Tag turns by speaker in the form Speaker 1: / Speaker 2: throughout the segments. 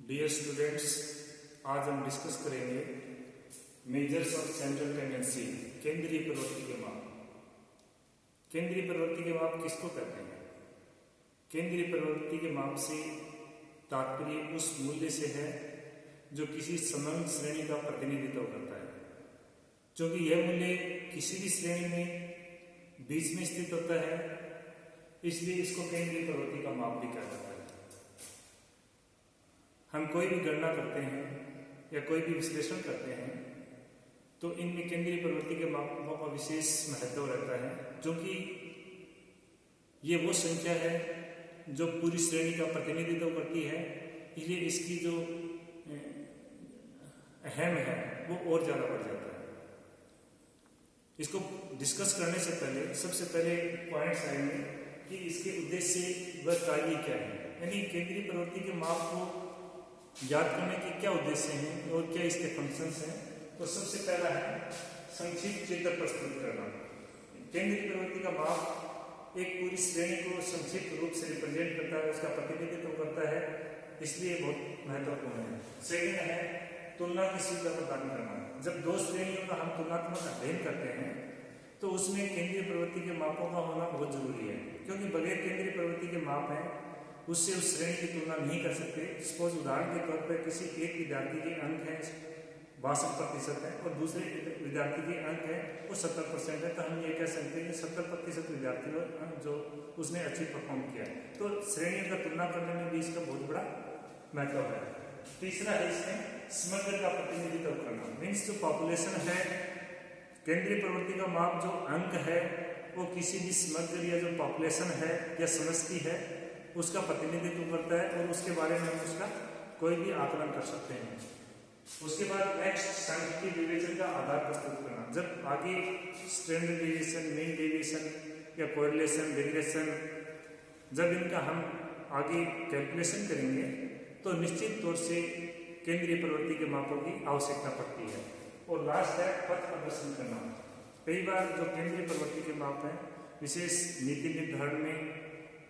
Speaker 1: Dear students, आज हम discuss करेंगे मेजर्स ऑफ सेंट्रल टेंडेंसी, केंद्रीय प्रवृत्ति के माप। केंद्रीय प्रवृत्ति के माप किसको कहते हैं? केंद्रीय प्रवृत्ति के माप से तात्पर्य उस मूल्य से है जो किसी समग्र श्रेणी का प्रतिनिधित्व करता है। क्योंकि यह मूल्य किसी भी श्रेणी में बीच में स्थित होता है, इसलिए इसको केंद्रीय प्रवृत्ति का माप भी कहा जाता है। हम कोई भी गणना करते हैं या कोई भी विश्लेषण करते हैं तो इनमें केंद्रीय प्रवृत्ति के मापों का विशेष महत्व रहता है, जो कि ये वो संख्या है जो पूरी श्रेणी का प्रतिनिधित्व करती है। इसलिए इसकी जो अहम है वो और ज्यादा बढ़ जाता है। इसको डिस्कस करने से पहले सबसे पहले पॉइंट्स आएंगे कि इसके उद्देश्य व कार्य क्या है, यानी केंद्रीय प्रवृत्ति के माप को याद करने के क्या उद्देश्य हैं और क्या इसके फंक्शंस हैं। तो सबसे पहला है संक्षिप्त चित्र प्रस्तुत करना। केंद्रीय प्रवृत्ति का माप एक पूरी श्रेणी को संक्षिप्त रूप से रिप्रेजेंट करता है, उसका प्रतिनिधित्व करता है, इसलिए बहुत महत्वपूर्ण है। सेकंड है तुलना की सुविधा प्रदान करना। जब दो श्रेणियों का हम तुलनात्मक अध्ययन करते हैं तो उसमें केंद्रीय प्रवृत्ति के मापों का होना बहुत जरूरी है, क्योंकि बगैर केंद्रीय प्रवृत्ति के माप है उससे उस श्रेणी की तुलना नहीं कर सकते। सपोज उदाहरण के तौर पर किसी एक विद्यार्थी के अंक है 62% है और दूसरे विद्यार्थी के अंक है वो 70% है, तो हम ये कह सकते हैं कि 70% विद्यार्थी जो उसने अच्छी परफॉर्म किया है। तो श्रेणियों का तुलना करने में भी इसका बहुत बड़ा महत्व है। तीसरा है इसमें समग्र का प्रतिनिधित्व करना, मीन्स जो पॉपुलेशन है, केंद्रीय प्रवृत्ति का माप जो अंक है वो किसी भी समग्र या जो पॉपुलेशन है या समष्टि है उसका प्रतिनिधित्व करता है और उसके बारे में हम उसका कोई भी आकलन कर सकते हैं। उसके बाद नेक्स्ट सांख्यिकीय विवेचन का आधार प्रस्तुत करना। जब आगे स्टैंडर्ड डेविएशन, मीन डेविएशन या कोरिलेशन, रिग्रेशन, जब इनका हम आगे कैलकुलेशन करेंगे तो निश्चित तौर से केंद्रीय प्रवृत्ति के मापों की आवश्यकता पड़ती है। और लास्ट है पथ प्रदर्शन करना। कई बार जो केंद्रीय प्रवृत्ति के माप हैं विशेष नीति निर्धारण में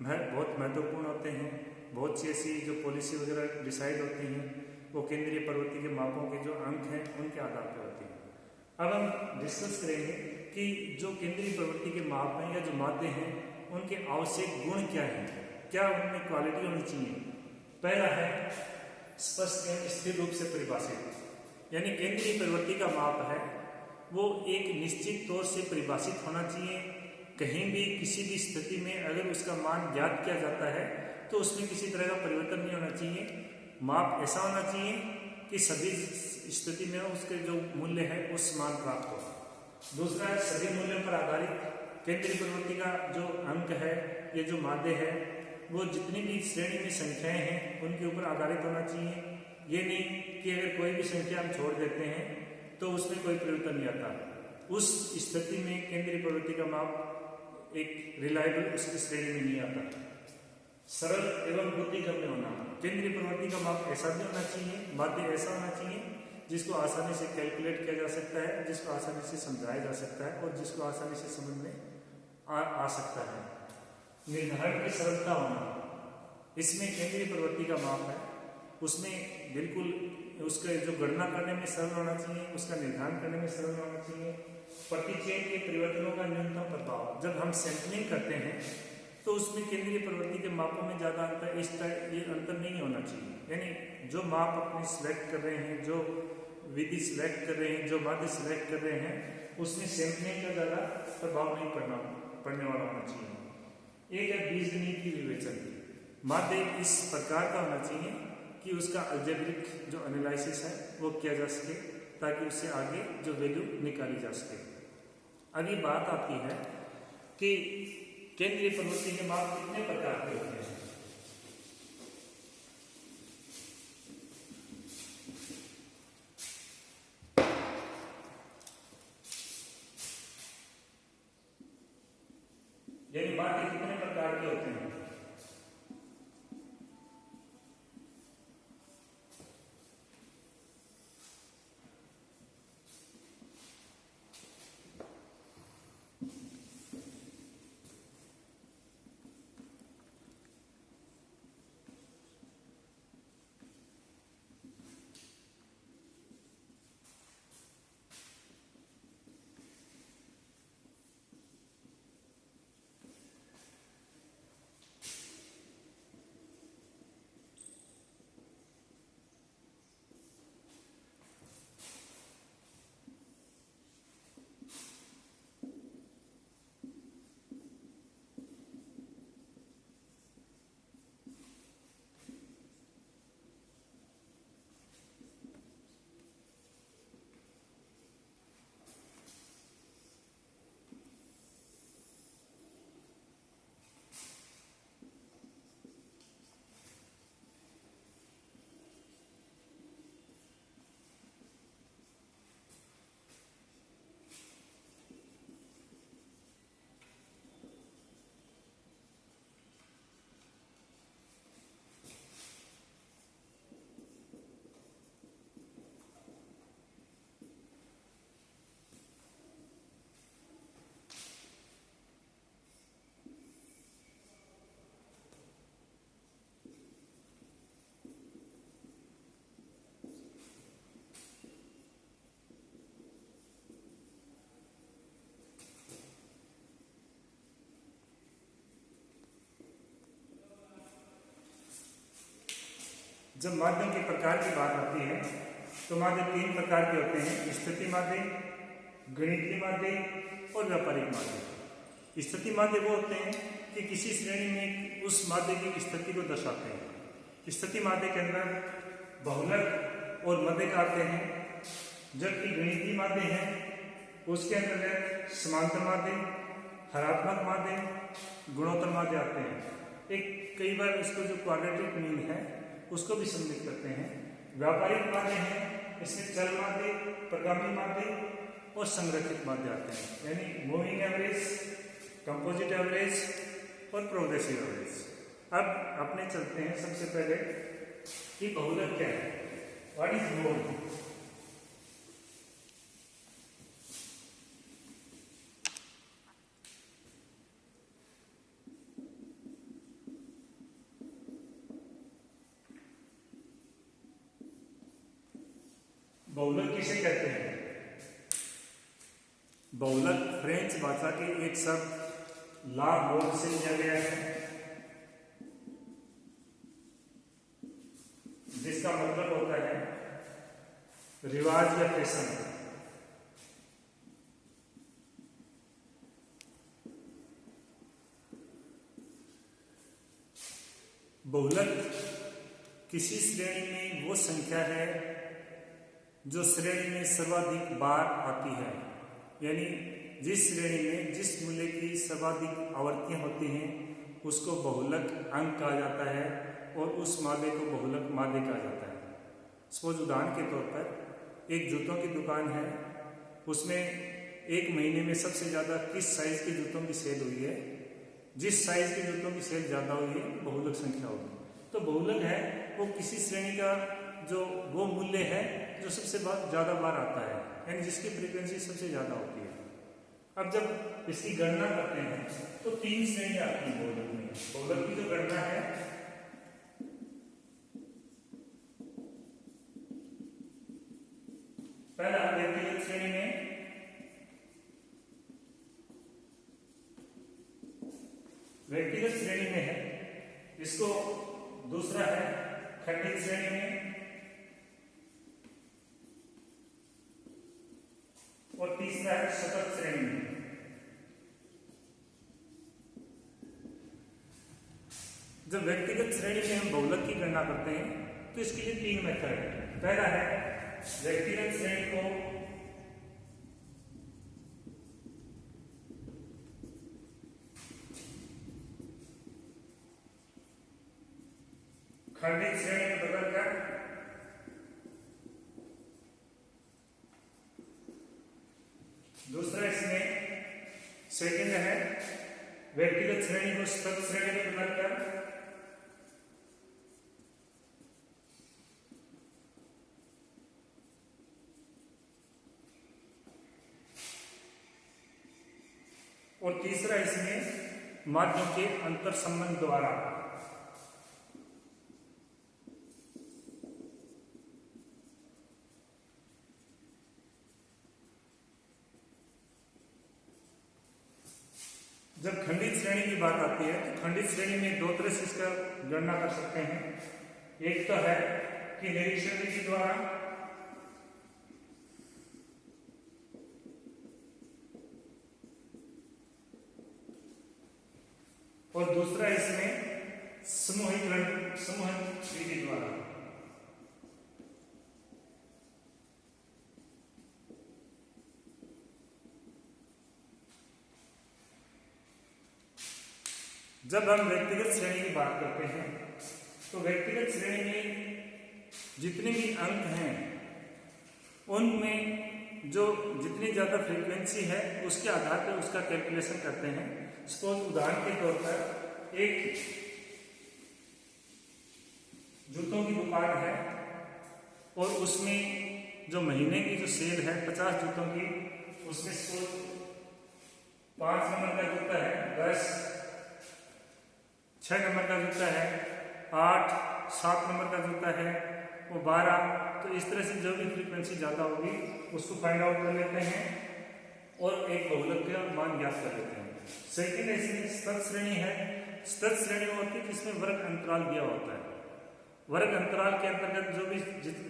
Speaker 1: बहुत महत्वपूर्ण होते हैं। बहुत सी ऐसी जो पॉलिसी वगैरह डिसाइड होती हैं वो केंद्रीय प्रवृत्ति के मापों के जो अंक हैं उनके आधार पर होती हैं। अब हम डिस्कस करेंगे कि जो केंद्रीय प्रवृत्ति के माप हैं या जो माध्य हैं उनके आवश्यक गुण क्या हैं, क्या उनमें क्वालिटी होनी चाहिए। पहला है स्पष्ट एवं स्थिर रूप से परिभाषित, यानी केंद्रीय प्रवृत्ति का माप है वो एक निश्चित तौर से परिभाषित होना चाहिए। कहीं भी किसी भी स्थिति में अगर उसका मान ज्ञात किया जाता है तो उसमें किसी तरह का परिवर्तन नहीं होना चाहिए। माप ऐसा होना चाहिए कि सभी स्थिति में उसके जो मूल्य है उस मान प्राप्त हो। दूसरा है सभी मूल्यों पर आधारित। केंद्रीय प्रवृत्ति का जो अंक है ये जो माध्य है वो जितनी भी श्रेणी में संख्याएं हैं उनके ऊपर आधारित होना चाहिए। ये नहीं कि अगर कोई भी संख्या हम छोड़ देते हैं तो उसमें कोई परिवर्तन नहीं आता। उस स्थिति में केंद्रीय प्रवृत्ति का माप एक रिलायबल उसकी श्रेणी में नहीं आता। सरल एवं बुद्धिगम्य होना। केंद्रीय प्रवृत्ति का माप ऐसा भी होना चाहिए, माध्य ऐसा होना चाहिए जिसको आसानी से कैलकुलेट किया जा सकता है, जिसको आसानी से समझाया जा सकता है और जिसको आसानी से समझ में आ सकता है। निर्धारण की सरलता होना, इसमें केंद्रीय प्रवृत्ति का माप है उसमें बिल्कुल उसके जो गणना करने में सरल होना चाहिए, उसका निर्धारण करने में सरल होना चाहिए। प्रतिचयन के परिवर्तनों का न्यूनतम प्रभाव। जब हम सैंपलिंग करते हैं तो उसमें केंद्रीय प्रवृत्ति के मापों में ज्यादा अंतर ये अंतर नहीं होना चाहिए। यानी जो माप अपने सिलेक्ट कर रहे हैं, जो विधि सिलेक्ट कर रहे हैं, जो माध्य सिलेक्ट कर रहे हैं उसमें सैंपलिंग का ज्यादा प्रभाव नहीं पड़ने वाला होना चाहिए। एक है बीजगणितीय विवेचन। माध्य इस प्रकार का होना चाहिए कि उसका अलजेब्रिक जो एनालिसिस है वो किया जा सके ताकि उससे आगे जो वैल्यू निकाली जा सके। अभी बात आती है कि केंद्रीय प्रवृत्ति के माप कितने प्रकार के होते हैं। यानी माध्य कितने प्रकार के होते हैं। जब माध्यम के प्रकार की बात आती है तो माध्यम 3 प्रकार के होते हैं: स्थिति माध्यम, गणितीय माध्यम और व्यापारिक माध्यम। स्थिति माध्यम वो होते हैं कि किसी श्रेणी में उस माध्य की स्थिति को दर्शाते हैं। स्थिति माध्य के अंदर बहुलक और मध्यक आते हैं, जबकि गणितीय माध्य है उसके अंतर्गत समांतर माध्य, हरात्मक माध्य, गुणोत्तर माध्य आते हैं। एक कई बार इसको जो क्वाड्रेटिक मीन है उसको भी सम्मिलित करते हैं। व्यापारिक माध्य है, इसमें चल माध्य, प्रगामी माध्य और संरक्षित माध्य आते हैं, यानी मूविंग एवरेज, कंपोजिट एवरेज और प्रोग्रेसिव एवरेज। अब अपने चलते हैं सबसे पहले कि बहुलक क्या है, व्हाट इज मोड। बहुलक किसे कहते हैं? बहुलक फ्रेंच भाषा के एक शब्द ला मोड से लिया गया है, जिसका मतलब होता है रिवाज या फैशन। बहुलक किसी श्रेणी में वो संख्या है जो श्रेणी में सर्वाधिक बार आती है, यानी जिस श्रेणी में जिस मूल्य की सर्वाधिक आवर्तियां होती हैं उसको बहुलक अंक कहा जाता है और उस माध्य को बहुलक माध्य कहा जाता है। सपोज उदाहरण के तौर पर एक जूतों की दुकान है, उसमें एक महीने में सबसे ज़्यादा किस साइज के जूतों की सेल हुई है, जिस साइज के जूतों की सेल ज़्यादा हुई है बहुलक संख्या होगी। तो बहुलक है वो किसी श्रेणी का जो वो मूल्य है जो सबसे ज़्यादा बार आता है, यानी जिसकी फ्रीक्वेंसी सबसे ज़्यादा होती है। अब जब इसकी गणना करते हैं तो 3 श्रेणियां आती हैं बहुलक में। बहुलक की जो गणना है पहला व्यक्तिगत श्रेणी में, व्यक्तिगत श्रेणी में है, इसको दूसरा है खंडित श्रेणी में और तीसरा है सतत श्रेणी में। जब व्यक्तिगत श्रेणी में हम बहुलक की गणना करते हैं तो इसके लिए 3 मेथड है। पहला है व्यक्तिगत श्रेणी को खंडित श्रेणी में बदलकर दूसरा इसमें सेकंड है व्यक्तिगत श्रेणी को सतत श्रेणी में बदलकर और तीसरा इसमें माध्यम के अंतर संबंध द्वारा। जब खंडित श्रेणी की बात आती है तो खंडित श्रेणी में 2 तरह से इसका गणना कर सकते हैं। एक तो है कि निरीक्षण विधि द्वारा, और दूसरा इसमें समूहीकरण समूह विधि द्वारा। जब हम व्यक्तिगत श्रेणी की बात करते हैं तो व्यक्तिगत श्रेणी में जितने भी अंक हैं उनमें जो जितनी ज़्यादा फ्रीक्वेंसी है उसके आधार पर उसका कैलकुलेशन करते हैं। सपोज उदाहरण के तौर पर एक जूतों की दुकान है और उसमें जो महीने की जो सेल है 50 जूतों की, उसमें सपोज 5 नंबर का जूता है 10, 6 नंबर का जूता है 8, 7 नंबर का जूता है वो 12। तो इस तरह से जो भी फ्रीक्वेंसी ज़्यादा होगी उसको फाइंड आउट कर लेते हैं और एक बहुलक का मान ज्ञात कर लेते हैं। सेकेंड इसमें सतत श्रेणी है। सतत श्रेणी होती है जिसमें वर्ग अंतराल दिया होता है वर्ग अंतराल के अंतर्गत जो भी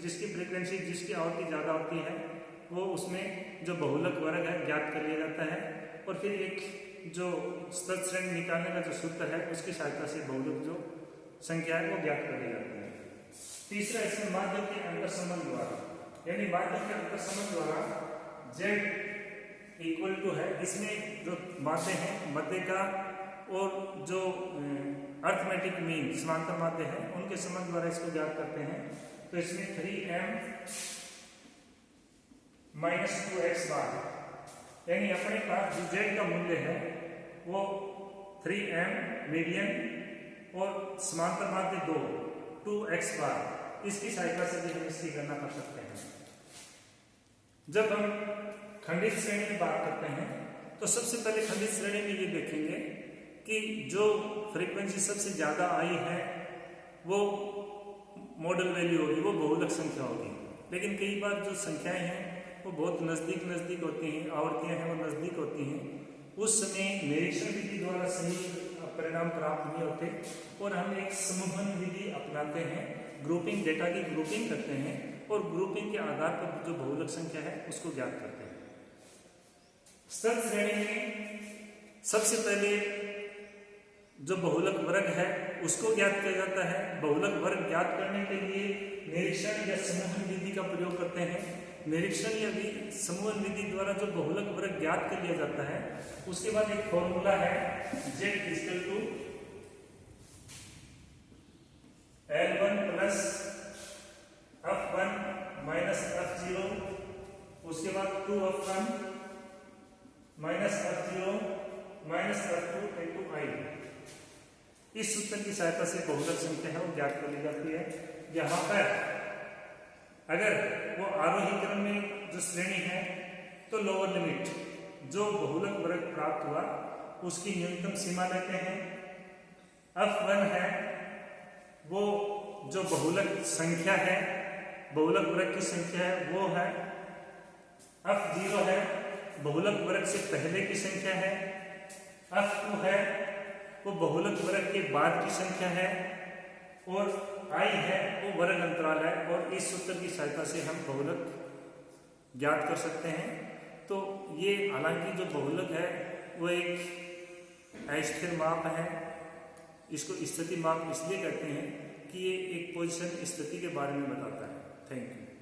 Speaker 1: जिसकी फ्रीक्वेंसी, जिसकी आवृत्ति ज़्यादा होती है, वो उसमें जो बहुलक वर्ग है ज्ञात कर लिया जाता है। और फिर एक जो स्तर श्रेणी निकालने का जो सूत्र है उसकी सहायता से बहुलक जो संख्या है वो ज्ञात कर ली जाती है। तीसरा इसमें माध्यम के अंतर संबंध द्वारा, यानी माध्यम के अंतर संबंध द्वारा z इक्वल टू है, इसमें जो माध्य है मध्य का और जो अर्थमेटिक मीन समांतर माध्य है उनके संबंध द्वारा इसको ज्ञात करते हैं। तो इसमें 3m माइनस 2x बार, यानी अपने पास जो z का मूल्य है वो 3m मीडियन और समांतर माध्य 2x बार, इसकी सहायता से भी हम इसकी गणना कर सकते हैं। जब हम खंडित श्रेणी की बात करते हैं तो सबसे पहले खंडित श्रेणी में ये देखेंगे कि जो फ्रीक्वेंसी सबसे ज्यादा आई है वो मॉडल वैल्यू होगी, वो बहुलक संख्या होगी। लेकिन कई बार जो संख्याएं हैं वो बहुत नजदीक होती हैं, आवृत्तियां हैं वो नजदीक होती हैं, उस समय निरीक्षण विधि द्वारा सही परिणाम प्राप्त नहीं होते और हम एक समूहन विधि अपनाते हैं, ग्रुपिंग, डेटा की ग्रुपिंग करते हैं और ग्रुपिंग के आधार पर जो बहुलक संख्या है उसको ज्ञात करते हैं। स्तर श्रेणी में सबसे पहले जो बहुलक वर्ग है उसको ज्ञात किया जाता है। बहुलक वर्ग ज्ञात करने के लिए निरीक्षण या समूहन विधि का प्रयोग करते हैं। निरीक्षण या समूहन विधि द्वारा जो बहुलक वर्ग ज्ञात कर लिया जाता है उसके बाद एक फॉर्मूला है z equal to L1 plus F1 minus F0, उसके बाद 2F1 minus F0 minus F2 into I। इस सूत्र की सहायता से बहुलक संख्या है वो ज्ञात कर ली जाती है। यहाँ पर अगर वो आरोही क्रम में जो श्रेणी है तो लोअर लिमिट जो बहुलक वर्ग प्राप्त हुआ उसकी न्यूनतम सीमा लेते हैं। F1 है वो जो बहुलक संख्या है, बहुलक वर्ग की संख्या है वो है। F0 है बहुलक वर्ग से पहले की संख्या है। F2 है वो बहुलक वर्ग के बाद की संख्या है और I है वो वर्ग अंतराल है। और इस सूत्र की सहायता से हम बहुलक ज्ञात कर सकते हैं। तो ये हालांकि जो बहुलक है वो एक अस्थिर माप है, इसको स्थिति माप इसलिए कहते हैं कि ये एक पोजीशन स्थिति के बारे में बताता है। Thank you.